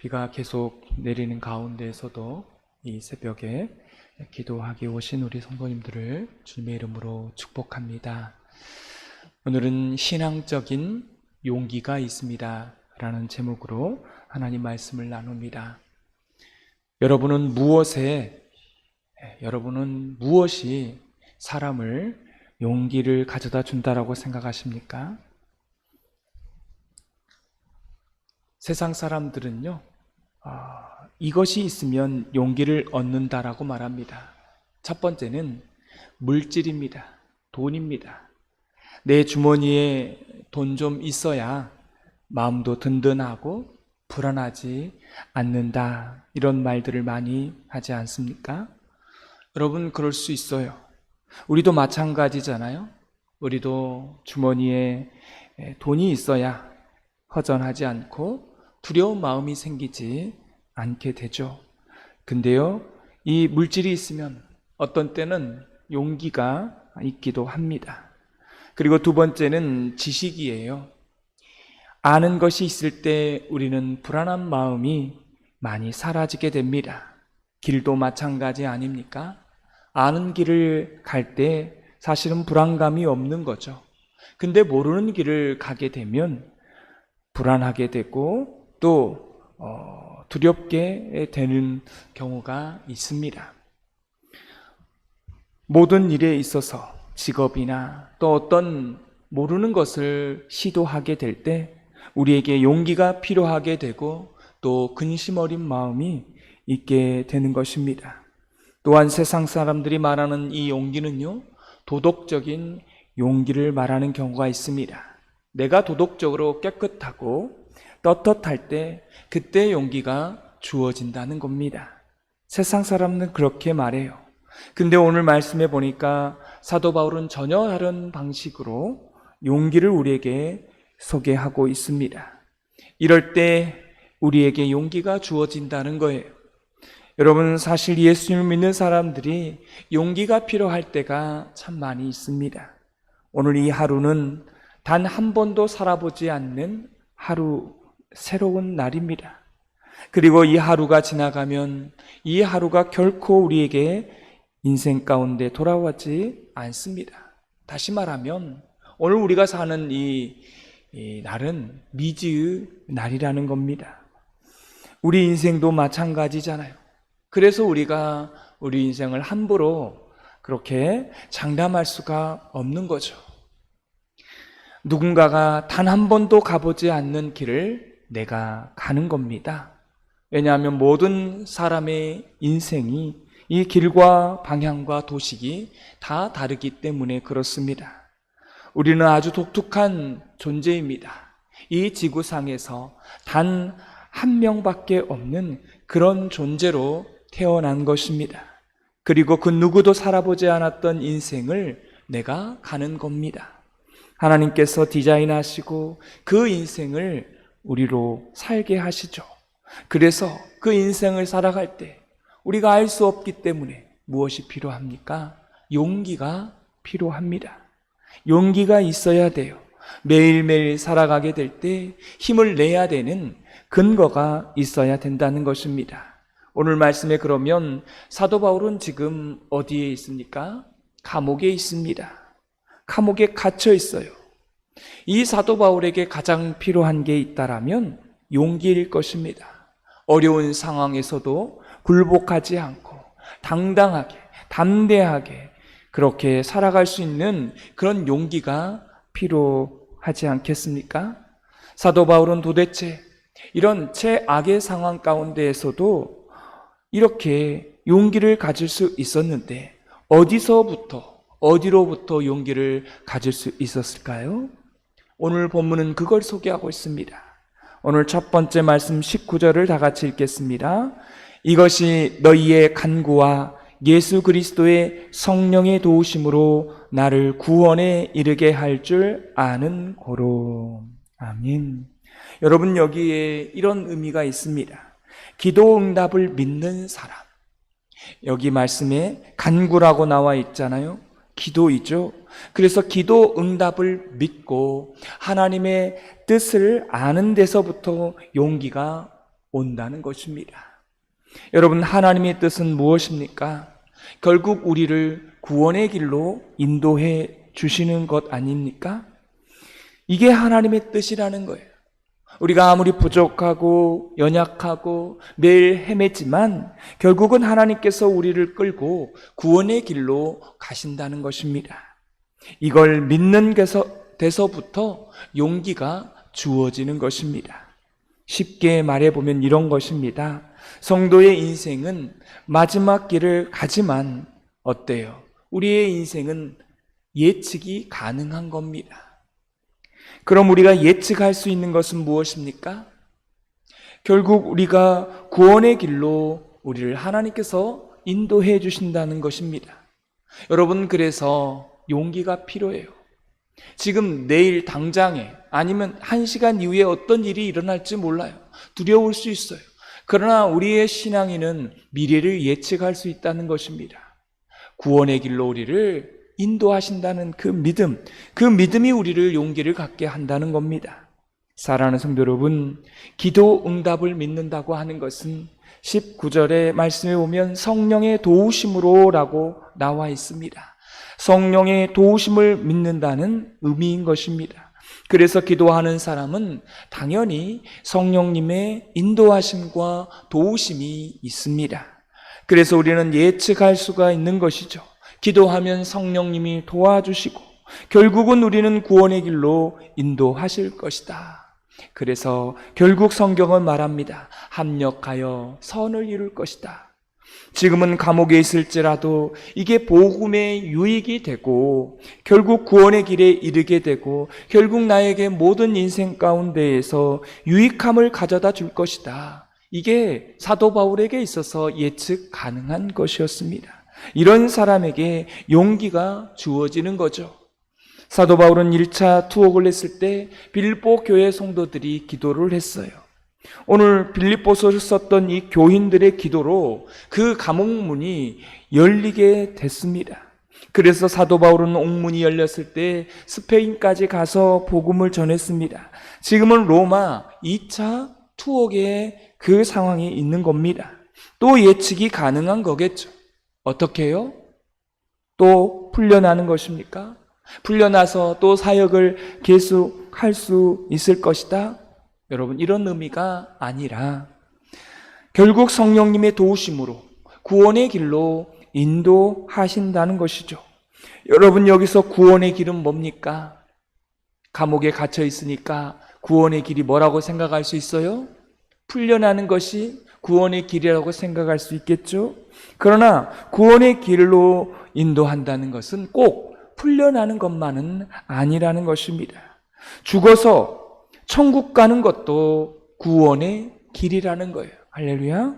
비가 계속 내리는 가운데에서도 이 새벽에 기도하기 오신 우리 성도님들을 주님의 이름으로 축복합니다. 오늘은 신앙적인 용기가 있습니다 라는 제목으로 하나님 말씀을 나눕니다. 여러분은 무엇이 사람을 용기를 가져다 준다라고 생각하십니까? 세상 사람들은요, 이것이 있으면 용기를 얻는다라고 말합니다. 첫 번째는 물질입니다. 돈입니다. 내 주머니에 돈 좀 있어야 마음도 든든하고 불안하지 않는다. 이런 말들을 많이 하지 않습니까? 여러분, 그럴 수 있어요. 우리도 마찬가지잖아요. 우리도 주머니에 돈이 있어야 허전하지 않고 두려운 마음이 생기지 않게 되죠. 근데요, 이 물질이 있으면 어떤 때는 용기가 있기도 합니다. 그리고 두 번째는 지식이에요. 아는 것이 있을 때 우리는 불안한 마음이 많이 사라지게 됩니다. 길도 마찬가지 아닙니까? 아는 길을 갈 때 사실은 불안감이 없는 거죠. 근데 모르는 길을 가게 되면 불안하게 되고 또 두렵게 되는 경우가 있습니다. 모든 일에 있어서 직업이나 또 어떤 모르는 것을 시도하게 될 때 우리에게 용기가 필요하게 되고 또 근심 어린 마음이 있게 되는 것입니다. 또한 세상 사람들이 말하는 이 용기는요, 도덕적인 용기를 말하는 경우가 있습니다. 내가 도덕적으로 깨끗하고 떳떳할 때 그때 용기가 주어진다는 겁니다. 세상 사람은 그렇게 말해요. 근데 오늘 말씀해 보니까 사도 바울은 전혀 다른 방식으로 용기를 우리에게 소개하고 있습니다. 이럴 때 우리에게 용기가 주어진다는 거예요. 여러분, 사실 예수님을 믿는 사람들이 용기가 필요할 때가 참 많이 있습니다. 오늘 이 하루는 단 한 번도 살아보지 않는 새로운 날입니다. 그리고 이 하루가 지나가면 이 하루가 결코 우리에게 인생 가운데 돌아오지 않습니다. 다시 말하면 오늘 우리가 사는 이 날은 미지의 날이라는 겁니다. 우리 인생도 마찬가지잖아요. 그래서 우리가 우리 인생을 함부로 그렇게 장담할 수가 없는 거죠. 누군가가 단 한 번도 가보지 않는 길을 내가 가는 겁니다. 왜냐하면 모든 사람의 인생이 이 길과 방향과 도식이 다 다르기 때문에 그렇습니다. 우리는 아주 독특한 존재입니다. 이 지구상에서 단 한 명밖에 없는 그런 존재로 태어난 것입니다. 그리고 그 누구도 살아보지 않았던 인생을 내가 가는 겁니다. 하나님께서 디자인하시고 그 인생을 우리로 살게 하시죠. 그래서 그 인생을 살아갈 때 우리가 알 수 없기 때문에 무엇이 필요합니까? 용기가 필요합니다. 용기가 있어야 돼요. 매일매일 살아가게 될 때 힘을 내야 되는 근거가 있어야 된다는 것입니다. 오늘 말씀에 그러면 사도 바울은 지금 어디에 있습니까? 감옥에 있습니다. 감옥에 갇혀 있어요. 이 사도 바울에게 가장 필요한 게 있다라면 용기일 것입니다. 어려운 상황에서도 굴복하지 않고 당당하게, 담대하게 그렇게 살아갈 수 있는 그런 용기가 필요하지 않겠습니까? 사도 바울은 도대체 이런 최악의 상황 가운데에서도 이렇게 용기를 가질 수 있었는데 어디로부터 용기를 가질 수 있었을까요? 오늘 본문은 그걸 소개하고 있습니다. 오늘 첫 번째 말씀 19절을 다 같이 읽겠습니다. 이것이 너희의 간구와 예수 그리스도의 성령의 도우심으로 나를 구원에 이르게 할 줄 아는 고로. 아멘. 여러분, 여기에 이런 의미가 있습니다. 기도 응답을 믿는 사람. 여기 말씀에 간구라고 나와 있잖아요. 기도이죠. 그래서 기도 응답을 믿고 하나님의 뜻을 아는 데서부터 용기가 온다는 것입니다. 여러분, 하나님의 뜻은 무엇입니까? 결국 우리를 구원의 길로 인도해 주시는 것 아닙니까? 이게 하나님의 뜻이라는 거예요. 우리가 아무리 부족하고 연약하고 매일 헤매지만 결국은 하나님께서 우리를 끌고 구원의 길로 가신다는 것입니다. 이걸 믿는 데서부터 용기가 주어지는 것입니다. 쉽게 말해보면 이런 것입니다. 성도의 인생은 마지막 길을 가지만 어때요? 우리의 인생은 예측이 가능한 겁니다. 그럼 우리가 예측할 수 있는 것은 무엇입니까? 결국 우리가 구원의 길로 우리를 하나님께서 인도해 주신다는 것입니다. 여러분, 그래서 용기가 필요해요. 지금 내일 당장에 아니면 1시간 이후에 어떤 일이 일어날지 몰라요. 두려울 수 있어요. 그러나 우리의 신앙인은 미래를 예측할 수 있다는 것입니다. 구원의 길로 우리를 인도하신다는 그 믿음이 우리를 용기를 갖게 한다는 겁니다. 사랑하는 성도 여러분, 기도 응답을 믿는다고 하는 것은 19절의 말씀에 보면 성령의 도우심으로 라고 나와 있습니다. 성령의 도우심을 믿는다는 의미인 것입니다. 그래서 기도하는 사람은 당연히 성령님의 인도하심과 도우심이 있습니다. 그래서 우리는 예측할 수가 있는 것이죠. 기도하면 성령님이 도와주시고 결국은 우리는 구원의 길로 인도하실 것이다. 그래서 결국 성경은 말합니다. 합력하여 선을 이룰 것이다. 지금은 감옥에 있을지라도 이게 복음의 유익이 되고 결국 구원의 길에 이르게 되고 결국 나에게 모든 인생 가운데에서 유익함을 가져다 줄 것이다. 이게 사도 바울에게 있어서 예측 가능한 것이었습니다. 이런 사람에게 용기가 주어지는 거죠. 사도 바울은 1차 투옥을 했을 때 빌립보 교회 성도들이 기도를 했어요. 오늘 빌립보서를 썼던 이 교인들의 기도로 그 감옥문이 열리게 됐습니다. 그래서 사도 바울은 옥문이 열렸을 때 스페인까지 가서 복음을 전했습니다. 지금은 로마 2차 투옥의 그 상황이 있는 겁니다. 또 예측이 가능한 거겠죠. 어떻게 해요? 또 풀려나는 것입니까? 풀려나서 또 사역을 계속할 수 있을 것이다? 여러분, 이런 의미가 아니라 결국 성령님의 도우심으로 구원의 길로 인도하신다는 것이죠. 여러분, 여기서 구원의 길은 뭡니까? 감옥에 갇혀 있으니까 구원의 길이 뭐라고 생각할 수 있어요? 풀려나는 것이 구원의 길이라고 생각할 수 있겠죠? 그러나 구원의 길로 인도한다는 것은 꼭 풀려나는 것만은 아니라는 것입니다. 죽어서 천국 가는 것도 구원의 길이라는 거예요. 할렐루야.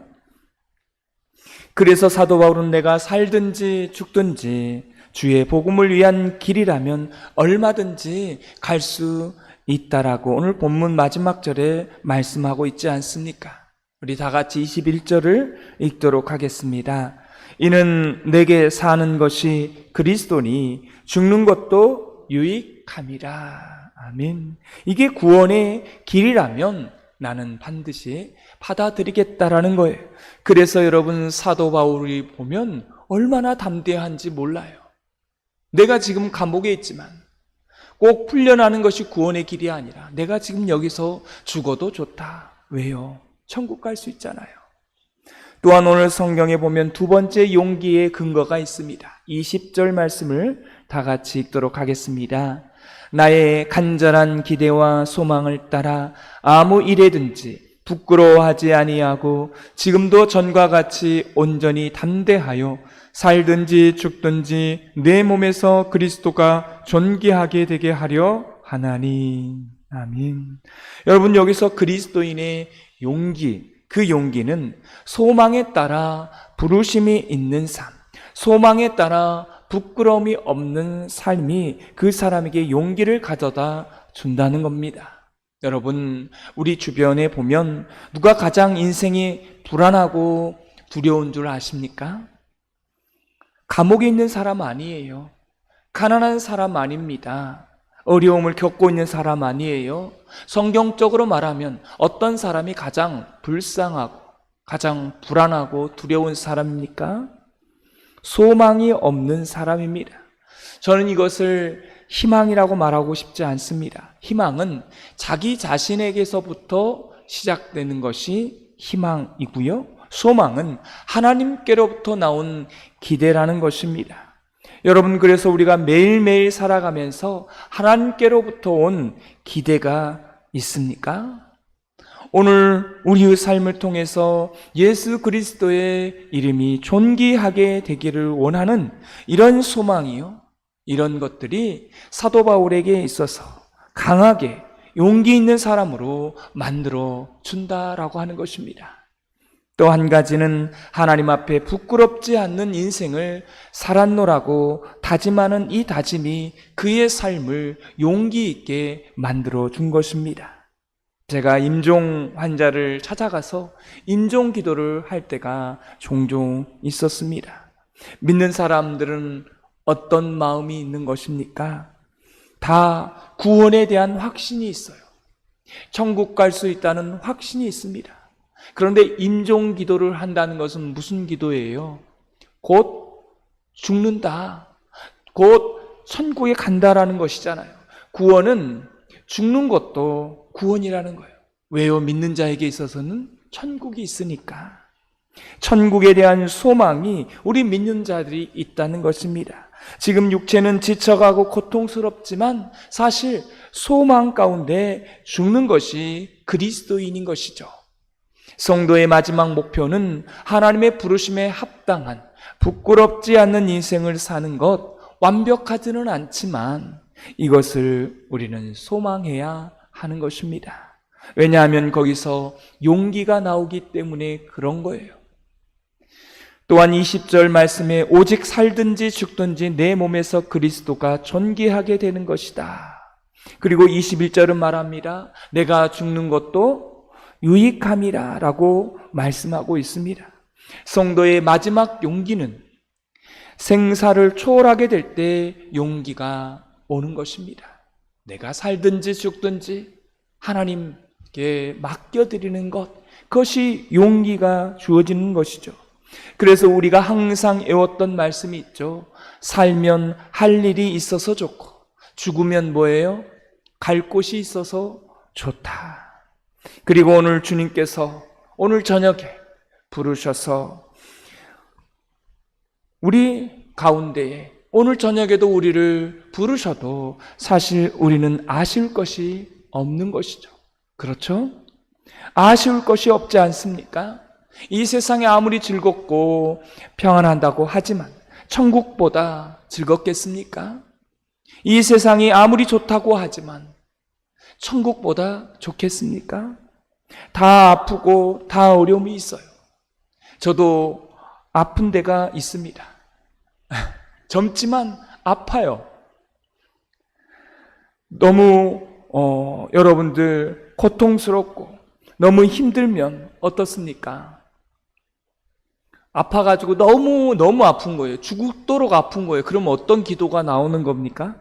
그래서 사도 바울은 내가 살든지 죽든지 주의 복음을 위한 길이라면 얼마든지 갈 수 있다라고 오늘 본문 마지막 절에 말씀하고 있지 않습니까? 우리 다 같이 21절을 읽도록 하겠습니다. 이는 내게 사는 것이 그리스도니 죽는 것도 유익함이라. 아멘. 이게 구원의 길이라면 나는 반드시 받아들이겠다라는 거예요. 그래서 여러분, 사도 바울이 보면 얼마나 담대한지 몰라요. 내가 지금 감옥에 있지만 꼭 풀려나는 것이 구원의 길이 아니라 내가 지금 여기서 죽어도 좋다. 왜요? 천국 갈 수 있잖아요. 또한 오늘 성경에 보면 두 번째 용기의 근거가 있습니다. 20절 말씀을 다 같이 읽도록 하겠습니다. 나의 간절한 기대와 소망을 따라 아무 일에든지 부끄러워하지 아니하고 지금도 전과 같이 온전히 담대하여 살든지 죽든지 내 몸에서 그리스도가 존귀하게 되게 하려 하나니. 아멘. 여러분, 여기서 그리스도인의 용기, 그 용기는 소망에 따라 부르심이 있는 삶, 소망에 따라 부끄러움이 없는 삶이 그 사람에게 용기를 가져다 준다는 겁니다. 여러분, 우리 주변에 보면 누가 가장 인생이 불안하고 두려운 줄 아십니까? 감옥에 있는 사람 아니에요. 가난한 사람 아닙니다. 어려움을 겪고 있는 사람 아니에요? 성경적으로 말하면 어떤 사람이 가장 불쌍하고 가장 불안하고 두려운 사람입니까? 소망이 없는 사람입니다. 저는 이것을 희망이라고 말하고 싶지 않습니다. 희망은 자기 자신에게서부터 시작되는 것이 희망이고요. 소망은 하나님께로부터 나온 기대라는 것입니다. 여러분, 그래서 우리가 매일매일 살아가면서 하나님께로부터 온 기대가 있습니까? 오늘 우리의 삶을 통해서 예수 그리스도의 이름이 존귀하게 되기를 원하는 이런 소망이요, 이런 것들이 사도 바울에게 있어서 강하게 용기 있는 사람으로 만들어 준다라고 하는 것입니다. 또 한 가지는 하나님 앞에 부끄럽지 않는 인생을 살았노라고 다짐하는 이 다짐이 그의 삶을 용기 있게 만들어 준 것입니다. 제가 임종 환자를 찾아가서 임종 기도를 할 때가 종종 있었습니다. 믿는 사람들은 어떤 마음이 있는 것입니까? 다 구원에 대한 확신이 있어요. 천국 갈 수 있다는 확신이 있습니다. 그런데 임종 기도를 한다는 것은 무슨 기도예요? 곧 죽는다, 곧 천국에 간다라는 것이잖아요. 구원은 죽는 것도 구원이라는 거예요. 왜요? 믿는 자에게 있어서는 천국이 있으니까. 천국에 대한 소망이 우리 믿는 자들이 있다는 것입니다. 지금 육체는 지쳐가고 고통스럽지만 사실 소망 가운데 죽는 것이 그리스도인인 것이죠. 성도의 마지막 목표는 하나님의 부르심에 합당한 부끄럽지 않는 인생을 사는 것, 완벽하지는 않지만 이것을 우리는 소망해야 하는 것입니다. 왜냐하면 거기서 용기가 나오기 때문에 그런 거예요. 또한 20절 말씀에 오직 살든지 죽든지 내 몸에서 그리스도가 존귀하게 되는 것이다. 그리고 21절은 말합니다. 내가 죽는 것도 유익함이라 라고 말씀하고 있습니다. 성도의 마지막 용기는 생사를 초월하게 될 때 용기가 오는 것입니다. 내가 살든지 죽든지 하나님께 맡겨드리는 것, 그것이 용기가 주어지는 것이죠. 그래서 우리가 항상 애웠던 말씀이 있죠. 살면 할 일이 있어서 좋고 죽으면 뭐예요? 갈 곳이 있어서 좋다. 그리고 오늘 주님께서 오늘 저녁에 부르셔서 우리 가운데에 오늘 저녁에도 우리를 부르셔도 사실 우리는 아쉬울 것이 없는 것이죠. 그렇죠? 아쉬울 것이 없지 않습니까? 이 세상이 아무리 즐겁고 평안한다고 하지만 천국보다 즐겁겠습니까? 이 세상이 아무리 좋다고 하지만 천국보다 좋겠습니까? 다 아프고 다 어려움이 있어요. 저도 아픈 데가 있습니다. 젊지만 아파요. 너무 여러분들 고통스럽고 너무 힘들면 어떻습니까? 아파가지고 너무 아픈 거예요. 죽도록 아픈 거예요. 그럼 어떤 기도가 나오는 겁니까?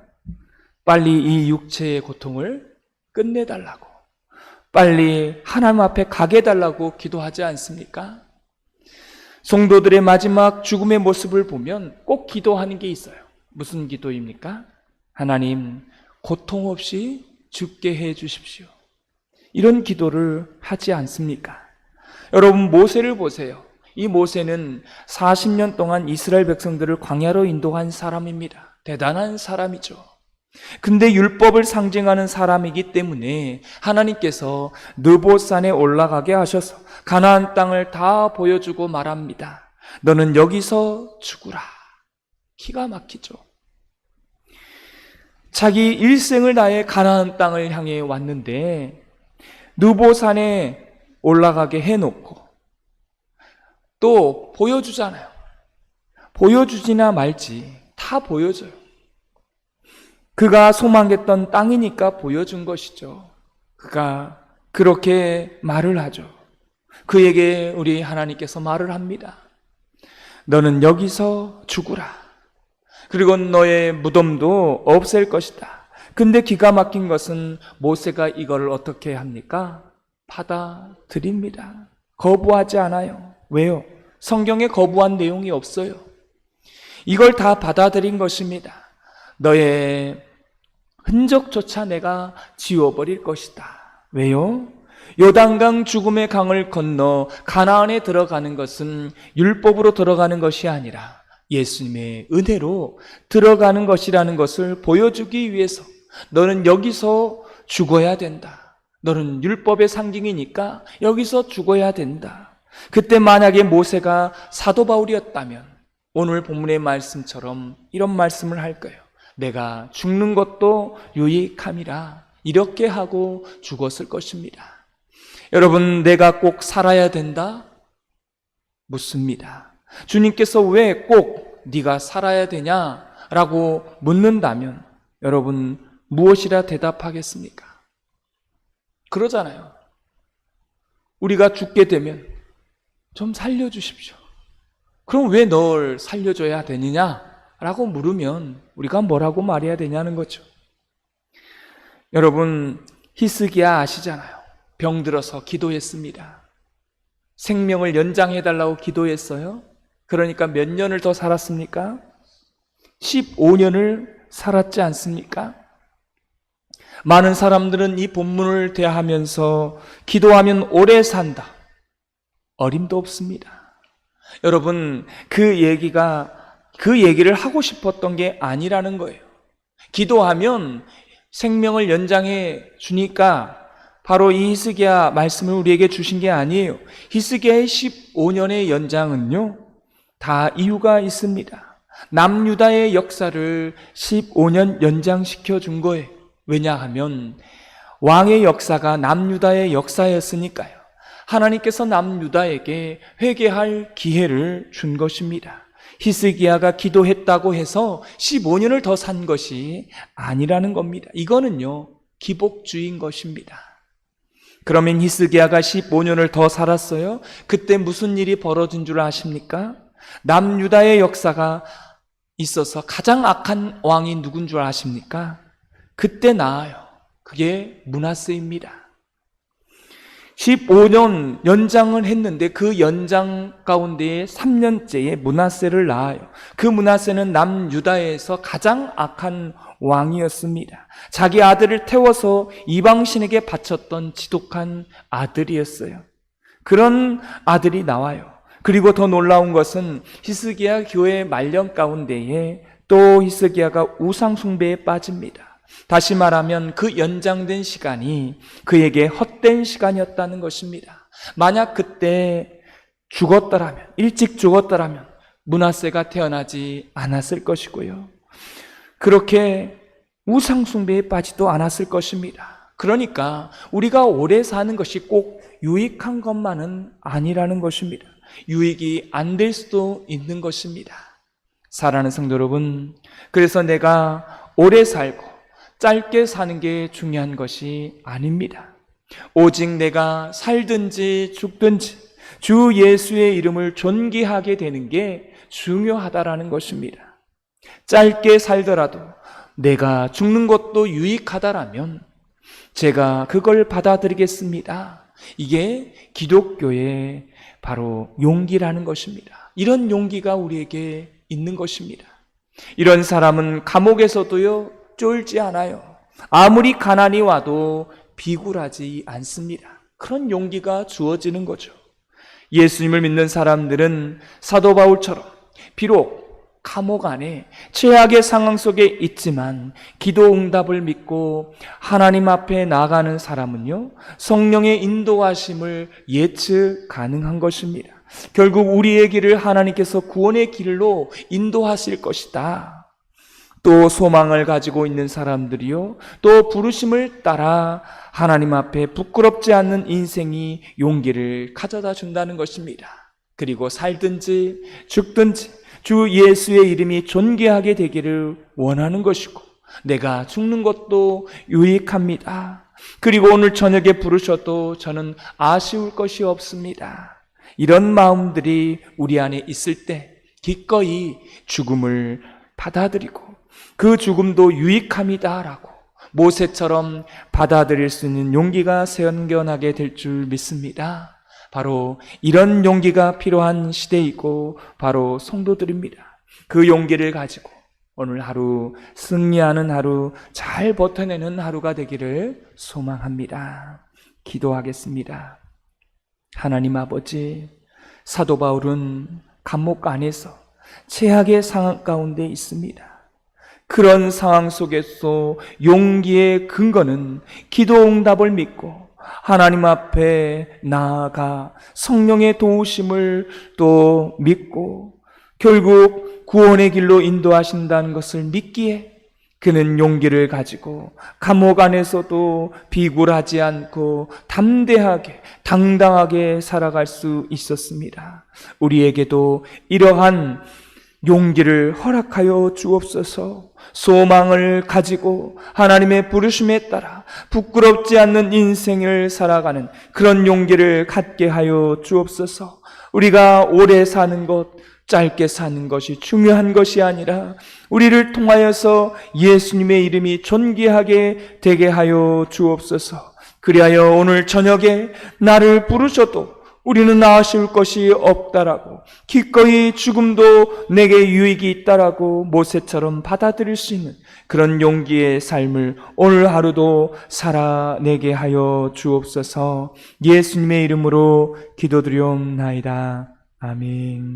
빨리 이 육체의 고통을 끝내달라고, 빨리 하나님 앞에 가게 해달라고 기도하지 않습니까? 성도들의 마지막 죽음의 모습을 보면 꼭 기도하는 게 있어요. 무슨 기도입니까? 하나님, 고통 없이 죽게 해 주십시오. 이런 기도를 하지 않습니까? 여러분, 모세를 보세요. 이 모세는 40년 동안 이스라엘 백성들을 광야로 인도한 사람입니다. 대단한 사람이죠. 근데 율법을 상징하는 사람이기 때문에 하나님께서 느보산에 올라가게 하셔서 가나안 땅을 다 보여주고 말합니다. 너는 여기서 죽으라. 기가 막히죠. 자기 일생을 다해 가나안 땅을 향해 왔는데 느보산에 올라가게 해놓고 또 보여주잖아요. 보여주지나 말지 다 보여줘요. 그가 소망했던 땅이니까 보여준 것이죠. 그가 그렇게 말을 하죠. 그에게 우리 하나님께서 말을 합니다. 너는 여기서 죽으라. 그리고 너의 무덤도 없앨 것이다. 근데 기가 막힌 것은 모세가 이걸 어떻게 합니까? 받아들입니다. 거부하지 않아요. 왜요? 성경에 거부한 내용이 없어요. 이걸 다 받아들인 것입니다. 너의 흔적조차 내가 지워버릴 것이다. 왜요? 요단강 죽음의 강을 건너 가나안에 들어가는 것은 율법으로 들어가는 것이 아니라 예수님의 은혜로 들어가는 것이라는 것을 보여주기 위해서 너는 여기서 죽어야 된다. 너는 율법의 상징이니까 여기서 죽어야 된다. 그때 만약에 모세가 사도 바울이었다면 오늘 본문의 말씀처럼 이런 말씀을 할 거예요. 내가 죽는 것도 유익함이라 이렇게 하고 죽었을 것입니다. 여러분, 내가 꼭 살아야 된다? 묻습니다. 주님께서 왜 꼭 네가 살아야 되냐라고 묻는다면 여러분 무엇이라 대답하겠습니까? 그러잖아요. 우리가 죽게 되면 좀 살려주십시오. 그럼 왜 널 살려줘야 되느냐라고 물으면 우리가 뭐라고 말해야 되냐는 거죠. 여러분, 히스기야 아시잖아요. 병들어서 기도했습니다. 생명을 연장해달라고 기도했어요. 그러니까 몇 년을 더 살았습니까? 15년을 살았지 않습니까? 많은 사람들은 이 본문을 대하면서 기도하면 오래 산다. 어림도 없습니다. 여러분, 그 얘기를 하고 싶었던 게 아니라는 거예요. 기도하면 생명을 연장해 주니까 바로 이 히스기야 말씀을 우리에게 주신 게 아니에요. 히스기야의 15년의 연장은요, 다 이유가 있습니다. 남유다의 역사를 15년 연장시켜 준 거예요. 왜냐하면 왕의 역사가 남유다의 역사였으니까요. 하나님께서 남유다에게 회개할 기회를 준 것입니다. 히스기야가 기도했다고 해서 15년을 더 산 것이 아니라는 겁니다. 이거는요, 기복주의인 것입니다. 그러면 히스기야가 15년을 더 살았어요? 그때 무슨 일이 벌어진 줄 아십니까? 남유다의 역사가 있어서 가장 악한 왕이 누군 줄 아십니까? 그때 나아요. 그게 므낫세입니다. 15년 연장을 했는데 그 연장 가운데에 3년째에 므낫세를 낳아요. 그 므낫세는 남유다에서 가장 악한 왕이었습니다. 자기 아들을 태워서 이방신에게 바쳤던 지독한 아들이었어요. 그런 아들이 나와요. 그리고 더 놀라운 것은 히스기야 교회 말년 가운데에 또 히스기야가 우상 숭배에 빠집니다. 다시 말하면 그 연장된 시간이 그에게 헛된 시간이었다는 것입니다. 만약 그때 죽었더라면, 일찍 죽었더라면 므낫세가 태어나지 않았을 것이고요. 그렇게 우상 숭배에 빠지도 않았을 것입니다. 그러니까 우리가 오래 사는 것이 꼭 유익한 것만은 아니라는 것입니다. 유익이 안 될 수도 있는 것입니다. 사랑하는 성도 여러분, 그래서 내가 오래 살고 짧게 사는 게 중요한 것이 아닙니다. 오직 내가 살든지 죽든지 주 예수의 이름을 존귀하게 되는 게 중요하다라는 것입니다. 짧게 살더라도 내가 죽는 것도 유익하다라면 제가 그걸 받아들이겠습니다. 이게 기독교의 바로 용기라는 것입니다. 이런 용기가 우리에게 있는 것입니다. 이런 사람은 감옥에서도요 쫄지 않아요. 아무리 가난이 와도 비굴하지 않습니다. 그런 용기가 주어지는 거죠. 예수님을 믿는 사람들은 사도 바울처럼 비록 감옥 안에 최악의 상황 속에 있지만 기도 응답을 믿고 하나님 앞에 나아가는 사람은요, 성령의 인도하심을 예측 가능한 것입니다. 결국 우리의 길을 하나님께서 구원의 길로 인도하실 것이다. 또 소망을 가지고 있는 사람들이요, 또 부르심을 따라 하나님 앞에 부끄럽지 않는 인생이 용기를 가져다 준다는 것입니다. 그리고 살든지 죽든지 주 예수의 이름이 존귀하게 되기를 원하는 것이고, 내가 죽는 것도 유익합니다. 그리고 오늘 저녁에 부르셔도 저는 아쉬울 것이 없습니다. 이런 마음들이 우리 안에 있을 때 기꺼이 죽음을 받아들이고 그 죽음도 유익함이다라고 모세처럼 받아들일 수 있는 용기가 생겨나게 될 줄 믿습니다. 바로 이런 용기가 필요한 시대이고 바로 성도들입니다. 그 용기를 가지고 오늘 하루 승리하는 하루, 잘 버텨내는 하루가 되기를 소망합니다. 기도하겠습니다. 하나님 아버지, 사도 바울은 감옥 안에서 최악의 상황 가운데 있습니다. 그런 상황 속에서 용기의 근거는 기도 응답을 믿고 하나님 앞에 나아가 성령의 도우심을 또 믿고 결국 구원의 길로 인도하신다는 것을 믿기에 그는 용기를 가지고 감옥 안에서도 비굴하지 않고 담대하게 당당하게 살아갈 수 있었습니다. 우리에게도 이러한 용기를 허락하여 주옵소서. 소망을 가지고 하나님의 부르심에 따라 부끄럽지 않는 인생을 살아가는 그런 용기를 갖게 하여 주옵소서. 우리가 오래 사는 것, 짧게 사는 것이 중요한 것이 아니라 우리를 통하여서 예수님의 이름이 존귀하게 되게 하여 주옵소서. 그리하여 오늘 저녁에 나를 부르셔도 우리는 아쉬울 것이 없다라고, 기꺼이 죽음도 내게 유익이 있다라고 모세처럼 받아들일 수 있는 그런 용기의 삶을 오늘 하루도 살아내게 하여 주옵소서. 예수님의 이름으로 기도드리옵나이다. 아멘.